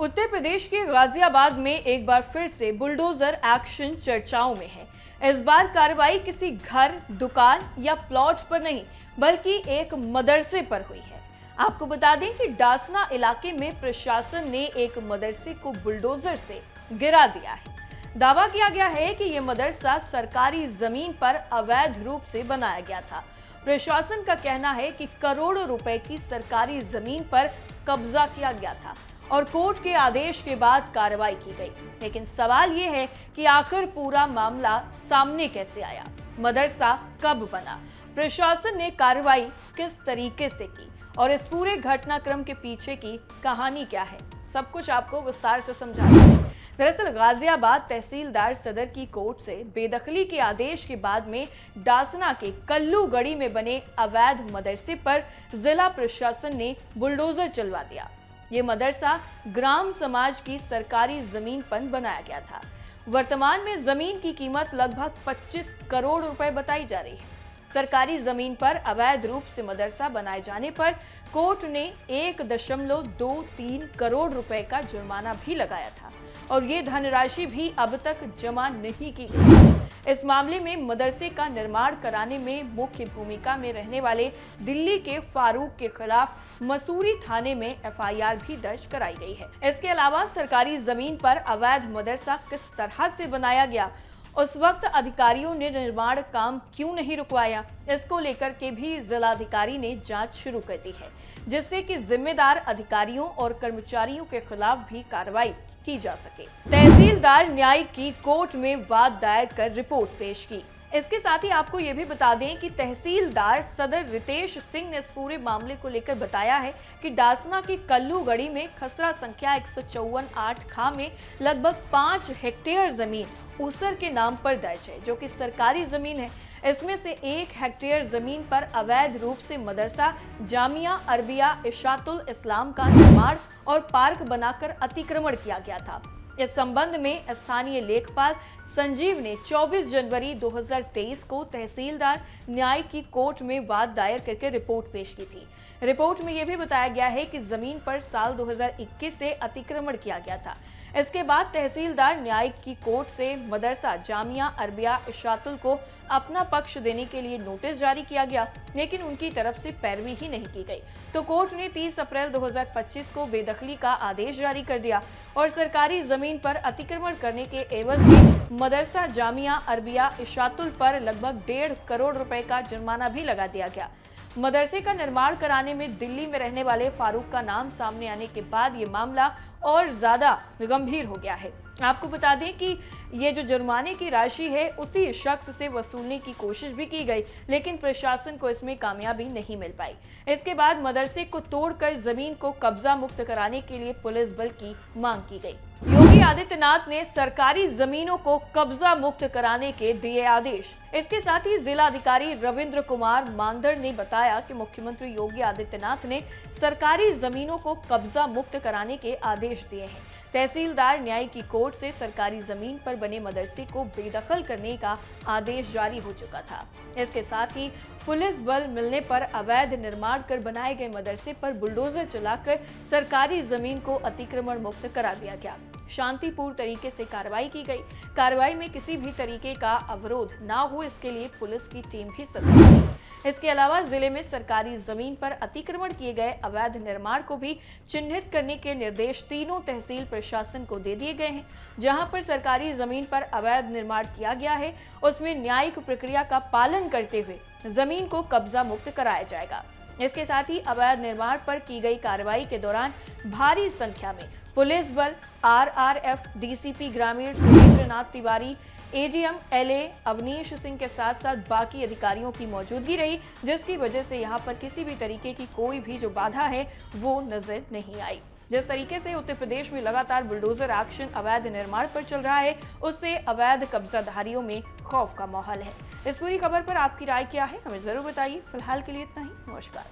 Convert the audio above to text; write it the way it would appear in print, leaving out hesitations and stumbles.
उत्तर प्रदेश के गाजियाबाद में एक बार फिर से बुलडोजर एक्शन चर्चाओं में है। इस बार कार्रवाई किसी घर, दुकान या प्लॉट पर नहीं, बल्कि एक मदरसे पर हुई है। आपको बता दें कि डासना इलाके में प्रशासन ने एक मदरसे को बुलडोजर से गिरा दिया है। दावा किया गया है कि यह मदरसा सरकारी जमीन पर अवैध रूप से बनाया गया था। प्रशासन का कहना है कि करोड़ों रुपए की सरकारी जमीन पर कब्जा किया गया था और कोर्ट के आदेश के बाद कार्रवाई की गई। लेकिन सवाल यह है कि आखिर पूरा मामला सामने कैसे आया, मदरसा कब बना, प्रशासन ने कार्रवाई किस तरीके से की और इस पूरे घटनाक्रम के पीछे की कहानी क्या है, सब कुछ आपको विस्तार से समझाना है। दरअसल गाजियाबाद तहसीलदार सदर की कोर्ट से बेदखली के आदेश के बाद में डासना के कल्लूगढ़ी में बने अवैध मदरसे पर जिला प्रशासन ने बुलडोजर चलवा दिया। ये मदरसा ग्राम समाज की सरकारी जमीन पर बनाया गया था। वर्तमान में जमीन की कीमत लगभग 25 करोड़ रुपए बताई जा रही है। सरकारी जमीन पर अवैध रूप से मदरसा बनाए जाने पर कोर्ट ने 1.23 करोड़ रुपए का जुर्माना भी लगाया था और ये धनराशि भी अब तक जमा नहीं की गई। इस मामले में मदरसे का निर्माण कराने में मुख्य भूमिका में रहने वाले दिल्ली के फारूक के खिलाफ मसूरी थाने में एफआईआर भी दर्ज कराई गई है। इसके अलावा सरकारी जमीन पर अवैध मदरसा किस तरह से बनाया गया, उस वक्त अधिकारियों ने निर्माण काम क्यों नहीं रुकवाया, इसको लेकर के भी जिलाधिकारी ने जांच शुरू कर दी है, जिससे कि जिम्मेदार अधिकारियों और कर्मचारियों के खिलाफ भी कार्रवाई की जा सके। तहसीलदार न्यायिक की कोर्ट में वाद दायर कर रिपोर्ट पेश की। इसके साथ ही आपको ये भी बता दें कि तहसीलदार सदर रितेश सिंह ने इस पूरे मामले को लेकर बताया है कि डासना की कल्लूगढ़ी में खसरा संख्या 154-8 खा में लगभग 5 हेक्टेयर जमीन ऊसर के नाम पर दर्ज है, जो कि सरकारी जमीन है। इसमें से 1 हेक्टेयर जमीन पर अवैध रूप से मदरसा जामिया अरबिया इशातुल इस्लाम का निर्माण और पार्क बनाकर अतिक्रमण किया गया था। इस संबंध में स्थानीय लेखपाल संजीव ने 24 जनवरी 2023 को तहसीलदार न्याय की कोर्ट में वाद दायर करके रिपोर्ट पेश की थी। रिपोर्ट में यह भी बताया गया है कि जमीन पर साल 2021 से अतिक्रमण किया गया था। इसके बाद तहसीलदार न्यायिक की कोर्ट से मदरसा जामिया अरबिया इशातुल को अपना पक्ष देने के लिए नोटिस जारी किया गया, लेकिन उनकी तरफ से पैरवी ही नहीं की गई। तो कोर्ट ने 30 अप्रैल 2025 को बेदखली का आदेश जारी कर दिया और सरकारी जमीन पर अतिक्रमण करने के एवज में मदरसा जामिया अरबिया इशातुल पर लगभग 1.5 करोड़ रुपए का जुर्माना भी लगा दिया गया। मदरसे का निर्माण कराने में दिल्ली में रहने वाले फारूक का नाम सामने आने के बाद ये मामला और ज्यादा गंभीर हो गया है। आपको बता दें कि ये जो जुर्माने की राशि है उसी शख्स से वसूलने की कोशिश भी की गई, लेकिन प्रशासन को इसमें कामयाबी नहीं मिल पाई। इसके बाद मदरसे को तोड़कर जमीन को कब्जा मुक्त कराने के लिए पुलिस बल की मांग की गई। योगी आदित्यनाथ ने सरकारी जमीनों को कब्जा मुक्त कराने के दिए आदेश। इसके साथ ही जिलाधिकारी रविंद्र कुमार मांदर ने बताया कि मुख्यमंत्री योगी आदित्यनाथ ने सरकारी जमीनों को कब्जा मुक्त कराने के आदेश दिए हैं। तहसीलदार न्याय की कोर्ट से सरकारी जमीन पर बने मदरसे को बेदखल करने का आदेश जारी हो चुका था। इसके साथ ही पुलिस बल मिलने पर अवैध निर्माण कर बनाए गए मदरसे पर बुलडोजर चलाकर सरकारी जमीन को अतिक्रमण मुक्त करा दिया गया। शांतिपूर्ण तरीके से कार्रवाई की गई। कार्रवाई में किसी भी तरीके का अवरोध ना हो, इसके लिए पुलिस की टीम भी सतर्क थी। इसके अलावा जिले में सरकारी जमीन पर अतिक्रमण किए गए अवैध निर्माण को भी चिन्हित करने के निर्देश तीनों तहसील प्रशासन को दे दिए गए हैं। जहां पर सरकारी जमीन पर अवैध निर्माण किया गया है, उसमें न्यायिक प्रक्रिया का पालन करते हुए जमीन को कब्जा मुक्त कराया जाएगा। इसके साथ ही अवैध निर्माण पर की गई कार्रवाई के दौरान भारी संख्या में पुलिस बल, आरआरएफ, डीसीपी ग्रामीण सुरेंद्रनाथ तिवारी, एडीएम एलए अवनीश सिंह के साथ साथ बाकी अधिकारियों की मौजूदगी रही, जिसकी वजह से यहां पर किसी भी तरीके की कोई भी जो बाधा है वो नजर नहीं आई। जिस तरीके से उत्तर प्रदेश में लगातार बुलडोजर एक्शन अवैध निर्माण पर चल रहा है, उससे अवैध कब्जाधारियों में खौफ का माहौल है। इस पूरी खबर पर आपकी राय क्या है, हमें जरूर बताइए। फिलहाल के लिए इतना ही। नमस्कार।